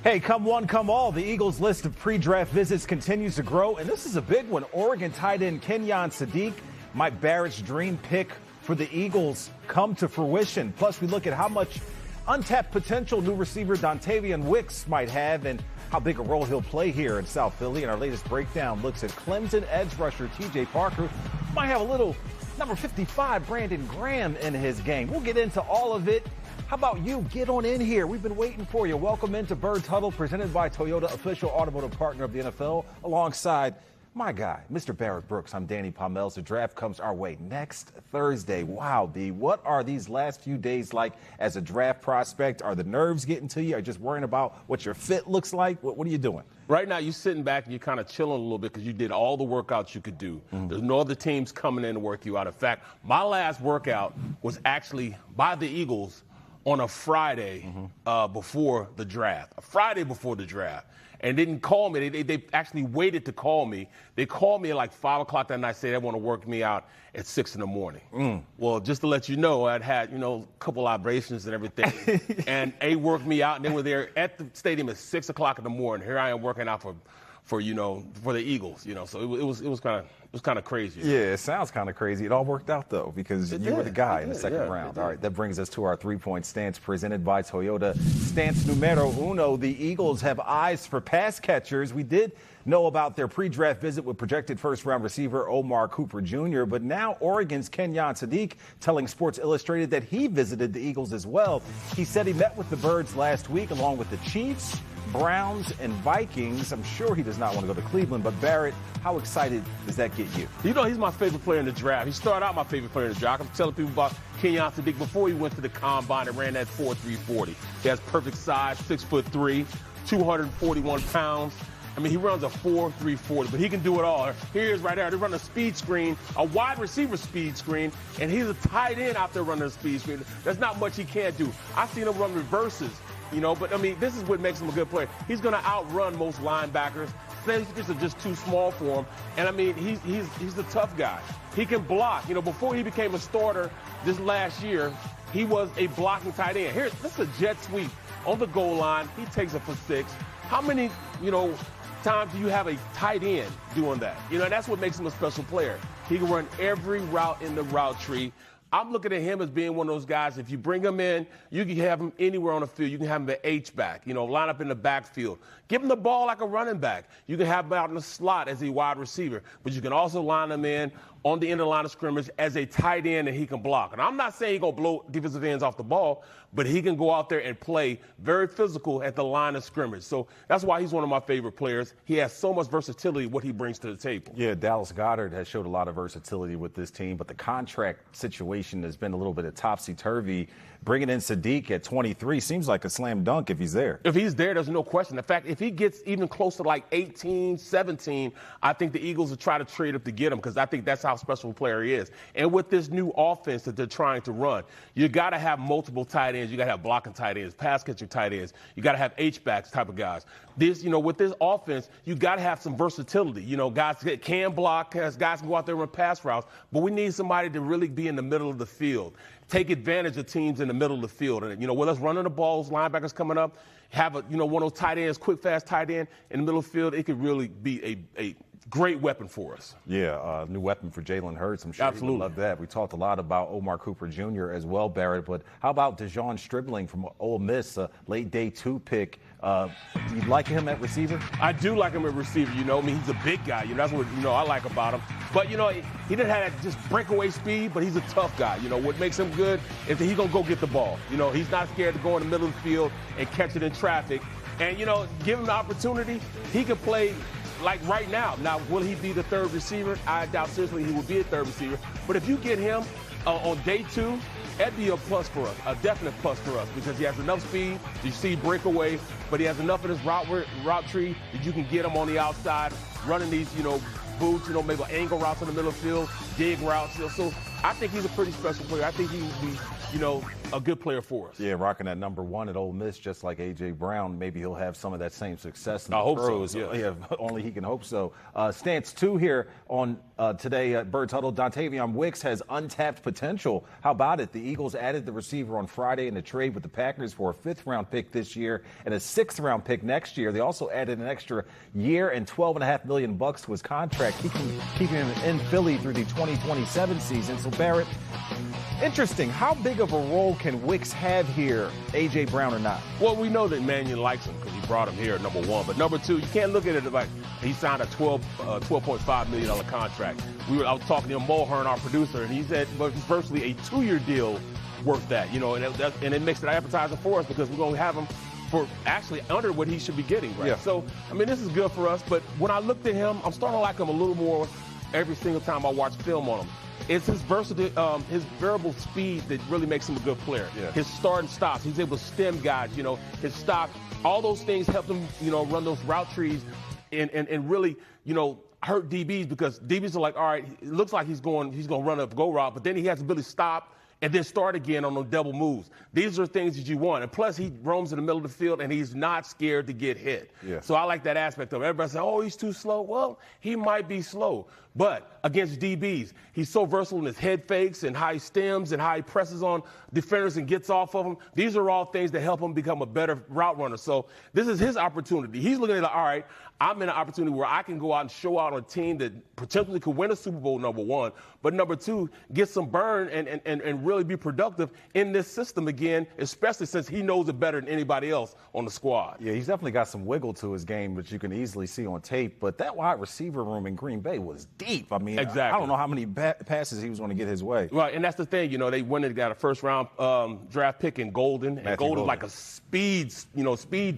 Hey, come one, come all. The Eagles' list of pre-draft visits continues to grow, and this is a big one. Oregon tight end Kenyon Sadiq, Mike Barrett's dream pick for the Eagles, come to fruition. Plus, we look at how much untapped potential new receiver Dontavian Wicks might have and how big a role he'll play here in South Philly. And our latest breakdown looks at Clemson edge rusher TJ Parker. Might have a little number 55 Brandon Graham in his game. We'll get into all of it. How about you? Get on in here. We've been waiting for you. Welcome into Birds Huddle, presented by Toyota, official automotive partner of the NFL, alongside my guy, Mr. Barrett Brooks. I'm Danny Palmels. The draft comes our way next Thursday. Wow, B, what are these last few days like as a draft prospect? Are the nerves getting to you? Are you just worrying about what your fit looks like? What are you doing? Right now, you're sitting back and you're kind of chilling a little bit because you did all the workouts you could do. There's no other teams coming in to work you out. In fact, my last workout was actually by the Eagles on a Friday before the draft. A Friday before the draft. And didn't call me. They actually waited to call me. They called me at like 5 o'clock that night, say they want to work me out at 6 in the morning. Well, just to let you know, I'd had, a couple libations and everything. And they worked me out, and they were there at the stadium at 6 o'clock in the morning. Here I am working out for the Eagles, So it was kind of crazy. Yeah, it sounds kind of crazy. It all worked out, though, because you were the guy in the second round. All right, that brings us to our three-point stance presented by Toyota. Stance numero uno, the Eagles have eyes for pass catchers. We did know about their pre-draft visit with projected first-round receiver Omar Cooper Jr., but now Oregon's Kenyon Sadiq telling Sports Illustrated that he visited the Eagles as well. He said he met with the Birds last week along with the Chiefs, Browns, and Vikings. I'm sure he does not want to go to Cleveland, but Barrett, how excited does that get you? He's my favorite player in the draft. He started out my favorite player in the draft. I'm telling people about Kenyon Sadiq before he went to the combine and ran that 4.3 40. He has perfect size, 6'3", 241 pounds. I mean, he runs a 4.3 40, but he can do it all. Here he is right there. They run a speed screen, a wide receiver speed screen, and he's a tight end out there running a speed screen. There's not much he can't do. I've seen him run reverses. But, this is what makes him a good player. He's going to outrun most linebackers. Safeties are just too small for him. And, he's the tough guy. He can block. Before he became a starter this last year, he was a blocking tight end. This is a jet sweep on the goal line. He takes it for 6. How many, times do you have a tight end doing that? That's what makes him a special player. He can run every route in the route tree. I'm looking at him as being one of those guys, if you bring him in, you can have him anywhere on the field. You can have him at H-back, line up in the backfield. Give him the ball like a running back. You can have him out in the slot as a wide receiver, but you can also line him in on the end of the line of scrimmage as a tight end, and he can block. And I'm not saying he's going to blow defensive ends off the ball, but he can go out there and play very physical at the line of scrimmage. So that's why he's one of my favorite players. He has so much versatility, what he brings to the table. Yeah, Dallas Goedert has showed a lot of versatility with this team, but the contract situation has been a little bit of topsy-turvy. Bringing in Sadiq at 23 seems like a slam dunk if he's there. If he's there, there's no question. In fact, if he gets even close to like 18, 17, I think the Eagles will try to trade up to get him because I think that's how special a player he is. And with this new offense that they're trying to run, you got to have multiple tight ends. You got to have blocking tight ends, pass catching tight ends. You got to have H-backs type of guys. With this offense, you got to have some versatility. Guys that can block, guys can go out there and run pass routes, but we need somebody to really be in the middle of the field. Take advantage of teams in the middle of the field. And, with us running the balls, linebackers coming up, have one of those tight ends, quick, fast tight end in the middle of the field, it could really be a great weapon for us. Yeah, new weapon for Jalen Hurts. I'm sure you love that. We talked a lot about Omar Cooper Jr. as well, Barrett, but how about DeShawn Stribling from Ole Miss, a late day 2 pick? Do you like him at receiver? I do like him at receiver. He's a big guy. That's what I like about him. But he didn't have that just breakaway speed, but he's a tough guy. What makes him good is that he's gonna go get the ball. He's not scared to go in the middle of the field and catch it in traffic. And give him the opportunity, he can play like right now. Now, will he be the third receiver? I doubt seriously he will be a third receiver. But if you get him on day 2, that'd be a plus for us, a definite plus for us, because he has enough speed to see breakaway, but he has enough in his route tree that you can get him on the outside, running these, boots, maybe angle routes in the middle of the field, dig routes. So I think he's a pretty special player. I think he would be, a good player for us. Yeah, rocking that number 1 at Ole Miss, just like A.J. Brown. Maybe he'll have some of that same success in the pros. So, yeah, only he can hope so. Stance 2 here on today at Birds Huddle. Dontavion Wicks has untapped potential. How about it? The Eagles added the receiver on Friday in a trade with the Packers for a 5th-round pick this year and a 6th-round pick next year. They also added an extra year and $12.5 million to his contract, keeping him in Philly through the 2027 season. So, Barrett, interesting. How big of a role can Wicks have here, A.J. Brown or not? Well, we know that Mannion likes him because he brought him here, number 1. But number 2, you can't look at it like he signed a $12.5 million contract. I was talking to Mulhern, our producer, and he said, but it's virtually a 2-year deal worth that, and it makes it appetizing for us because we're going to have him for actually under what he should be getting, right? Yeah. So, I mean, this is good for us. But when I looked at him, I'm starting to like him a little more every single time I watch film on him. It's his his variable speed that really makes him a good player. Yeah. His start and stops. He's able to stem guys, his stop. All those things help him, run those route trees and really, hurt DBs because DBs are like, all right, it looks like he's going to run a go route, but then he has the ability to stop and then start again on those double moves. These are things that you want. And plus, he roams in the middle of the field, and he's not scared to get hit. Yeah. So I like that aspect of it. Everybody says, oh, he's too slow. Well, he might be slow. But against DBs, he's so versatile in his head fakes and how he stems and how he presses on defenders and gets off of them. These are all things that help him become a better route runner. So this is his opportunity. He's looking at it like, all right, I'm in an opportunity where I can go out and show out on a team that potentially could win a Super Bowl, number 1. But number 2, get some burn and really be productive in this system again, especially since he knows it better than anybody else on the squad. Yeah, he's definitely got some wiggle to his game, which you can easily see on tape. But that wide receiver room in Green Bay was deep. I mean, exactly. I don't know how many passes he was going to get his way. Right, and that's the thing. They went and got a first-round draft pick in Golden. And Golden's like a speed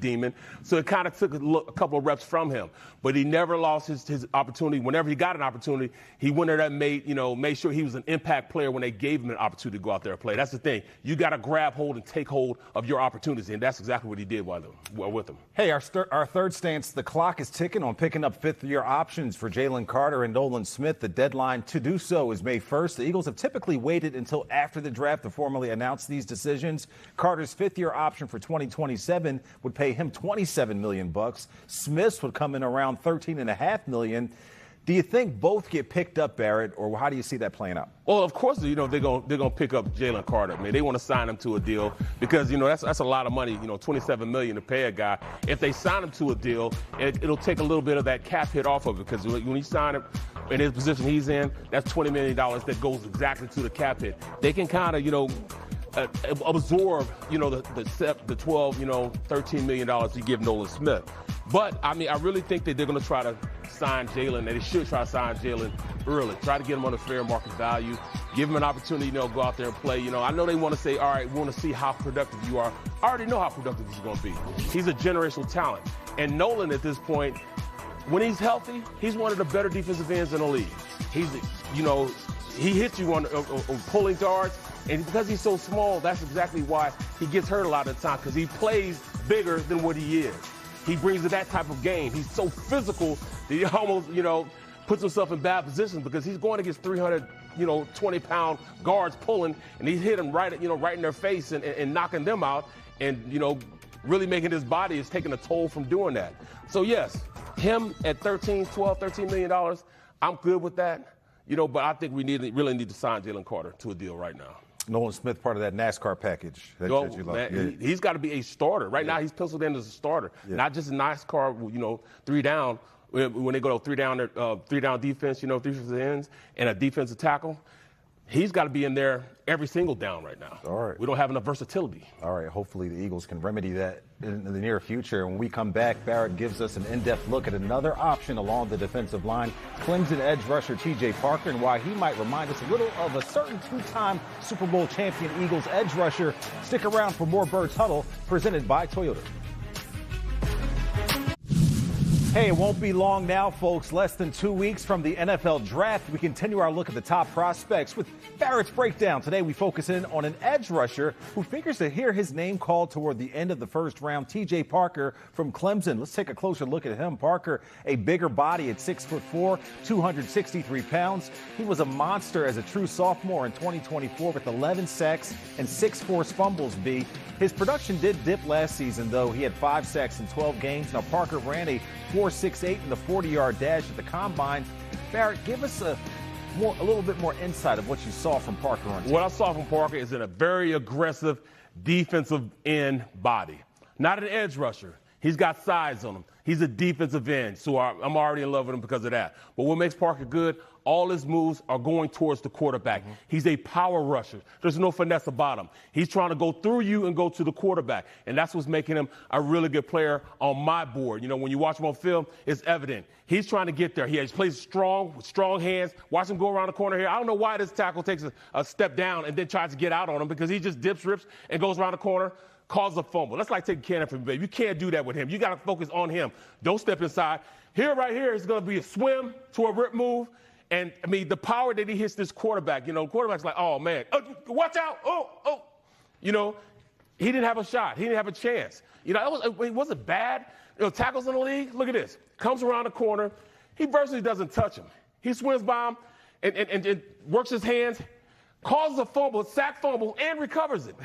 demon. So it kind of took a couple of reps from him. But he never lost his opportunity. Whenever he got an opportunity, he went there and made sure he was an impact player when they gave him an opportunity to go out there and play. That's the thing. You got to grab hold and take hold of your opportunities, and that's exactly what he did with him. Hey, our third stance, the clock is ticking on picking up 5th-year options for Jaylen Carter and Nolan Smith. The deadline to do so is May 1st. The Eagles have typically waited until after the draft to formally announce these decisions. Carter's 5th-year option for 2027 would pay him $27 million. Smith's would come in around $13.5 million. Do you think both get picked up, Barrett, or how do you see that playing out? Well, of course, they're gonna pick up Jaylen Carter. I mean, they want to sign him to a deal because that's a lot of money. $27 million to pay a guy. If they sign him to a deal, it'll take a little bit of that cap hit off of it because when you sign him in his position he's in, that's $20 million that goes exactly to the cap hit. They can kind of absorb the 12 $13 million you give Nolan Smith. But I mean, I really think that they're going to try to sign Jaylen, and they should try to sign Jaylen early. Try to get him on a fair market value. Give him an opportunity, go out there and play. I know they want to say, all right, we want to see how productive you are. I already know how productive he's going to be. He's a generational talent. And Nolan, at this point, when he's healthy, he's one of the better defensive ends in the league. He hits you on pulling guards, and because he's so small, that's exactly why he gets hurt a lot of the time, because he plays bigger than what he is. He brings that type of game. He's so physical that he almost, puts himself in bad positions because he's going against 320-pound guards pulling, and he's hitting right in their face and knocking them out, and, really making his body is taking a toll from doing that. So, yes, him at $13 million, I'm good with that. But I think we really need to sign Jaylen Carter to a deal right now. Nolan Smith, part of that NASCAR package that you like. Man, he's got to be a starter. Right now, he's penciled in as a starter, not just a NASCAR, 3 down. When they go to 3 down defense, 3 defensive ends and a defensive tackle. He's got to be in there every single down right now. All right. We don't have enough versatility. All right. Hopefully the Eagles can remedy that in the near future. When we come back, Barrett gives us an in-depth look at another option along the defensive line, Clemson edge rusher T.J. Parker, and why he might remind us a little of a certain 2-time Super Bowl champion Eagles edge rusher. Stick around for more Birds Huddle, presented by Toyota. Hey, it won't be long now, folks. Less than 2 weeks from the NFL draft, we continue our look at the top prospects with Barrett's Breakdown. Today, we focus in on an edge rusher who figures to hear his name called toward the end of the first round, T.J. Parker from Clemson. Let's take a closer look at him. Parker, a bigger body at 6'4", 263 pounds. He was a monster as a true sophomore in 2024 with 11 sacks and 6 forced fumbles, B. His production did dip last season, though. He had 5 sacks in 12 games. Now, Parker ran a 4.68 in the 40-yard dash at the Combine. Barrett, give us a little bit more insight of what you saw from Parker on tape. What I saw from Parker is in a very aggressive defensive end body. Not an edge rusher. He's got size on him. He's a defensive end, so I'm already in love with him because of that. But what makes Parker good, all his moves are going towards the quarterback. Mm-hmm. He's a power rusher. There's no finesse about him. He's trying to go through you and go to the quarterback, and that's what's making him a really good player on my board. You know, when you watch him on film, it's evident. He's trying to get there. He plays strong, with strong hands. Watch him go around the corner here. I don't know why this tackle takes a step down and then tries to get out on him, because he just dips, rips, and goes around the corner. Cause a fumble. That's like taking Cannon from baby. You can't do that with him. You got to focus on him. Don't step inside. Here, right here, is going to be a swim to a rip move. And, I mean, the power that he hits this quarterback, you know, the quarterback's like, oh, man, watch out. Oh. You know, he didn't have a shot. He didn't have a chance. You know, it wasn't bad. You know, tackles in the league, look at this. Comes around the corner. He virtually doesn't touch him. He swims by him and works his hands, causes a fumble, sack fumble, and recovers it.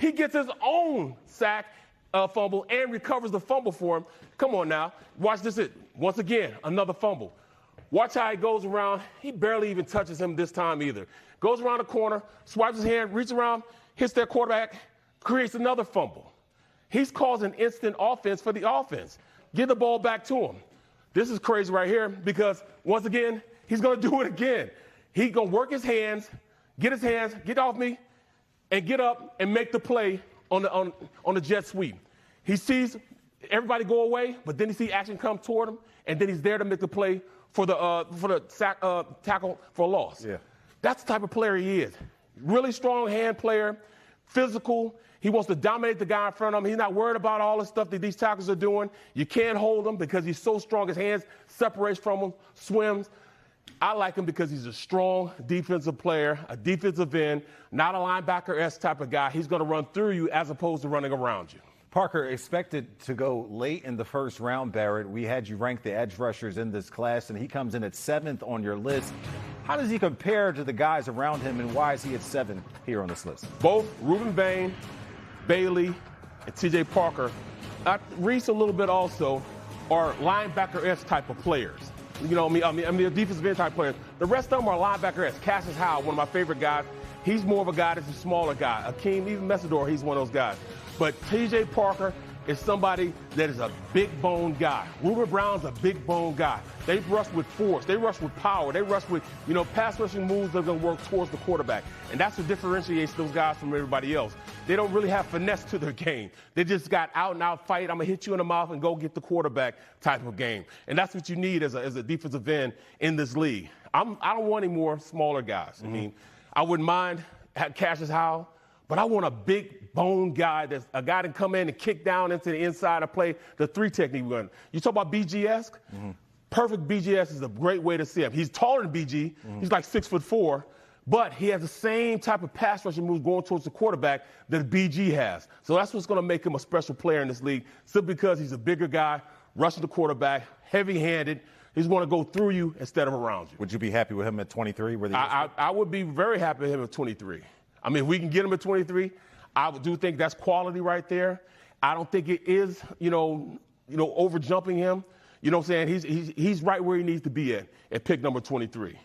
He gets his own sack fumble and recovers the fumble for him. Come on now. Watch this. Once again, another fumble. Watch how he goes around. He barely even touches him this time either. Goes around the corner, swipes his hand, reaches around, hits their quarterback, creates another fumble. He's causing instant offense for the offense. Give the ball back to him. This is crazy right here because, once again, he's going to do it again. He's going to work his hands, get off me, and get up and make the play on the jet sweep. He sees everybody go away, but then he sees action come toward him, and then he's there to make the play for the tackle for a loss. Yeah. That's the type of player he is. Really strong hand player, physical. He wants to dominate the guy in front of him. He's not worried about all the stuff that these tackles are doing. You can't hold him because he's so strong. His hands separates from him, swims. I like him because he's a strong defensive player, a defensive end, not a linebacker-esque type of guy. He's going to run through you as opposed to running around you. Parker, expected to go late in the first round, Barrett. We had you rank the edge rushers in this class, and he comes in at 7th on your list. How does he compare to the guys around him, and why is he at 7 here on this list? Both Ruben Bain, Bailey, and T.J. Parker, Reese a little bit also, are linebacker-esque type of players. You know, I mean, a defensive end type players. The rest of them are linebacker-esque. Cassius Howell, one of my favorite guys. He's more of a guy that's a smaller guy. Akeem, even Messidor, he's one of those guys. But T.J. Parker is somebody that is a big bone guy. Ruben Brown's a big bone guy. They rush with force. They rush with power. They rush with, you know, pass rushing moves that are going to work towards the quarterback. And that's what differentiates those guys from everybody else. They don't really have finesse to their game. They just got out and out fight. I'm going to hit you in the mouth and go get the quarterback type of game. And that's what you need as a defensive end in this league. I don't want any more smaller guys. Mm-hmm. I mean, I wouldn't mind Cassius Howell, but I want a big bone guy, that's a guy that come in and kick down into the inside and play the 3 technique run. You talk about BGS? Mm-hmm. Perfect BGS is a great way to see him. He's taller than BG. Mm-hmm. He's like 6'4", but he has the same type of pass rushing moves going towards the quarterback that BG has. So that's what's going to make him a special player in this league, simply because he's a bigger guy, rushing the quarterback, heavy-handed. He's going to go through you instead of around you. Would you be happy with him at 23? I would be very happy with him at 23. I mean, if we can get him at 23, I do think that's quality right there. I don't think it is, you know, over jumping him. You know what I'm saying? He's right where he needs to be at pick number 23.